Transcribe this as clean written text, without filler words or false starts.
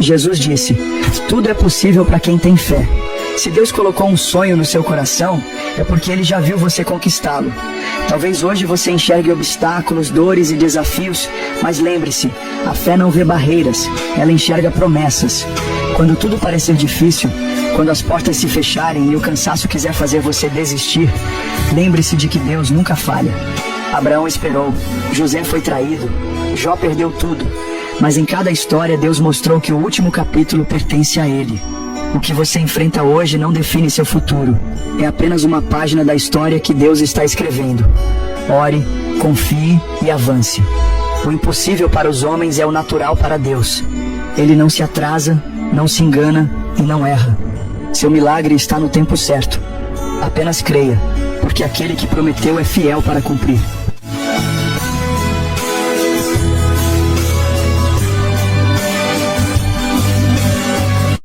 Jesus disse: tudo é possível para quem tem fé. Se Deus colocou um sonho no seu coração, é porque Ele já viu você conquistá-lo. Talvez hoje você enxergue obstáculos, dores e desafios, mas lembre-se, a fé não vê barreiras, ela enxerga promessas. Quando tudo parecer difícil, quando as portas se fecharem e o cansaço quiser fazer você desistir, lembre-se de que Deus nunca falha. Abraão esperou, José foi traído, Jó perdeu tudo, mas em cada história Deus mostrou que o último capítulo pertence a Ele. O que você enfrenta hoje não define seu futuro. É apenas uma página da história que Deus está escrevendo. Ore, confie e avance. O impossível para os homens é o natural para Deus. Ele não se atrasa, não se engana e não erra. Seu milagre está no tempo certo. Apenas creia, porque aquele que prometeu é fiel para cumprir.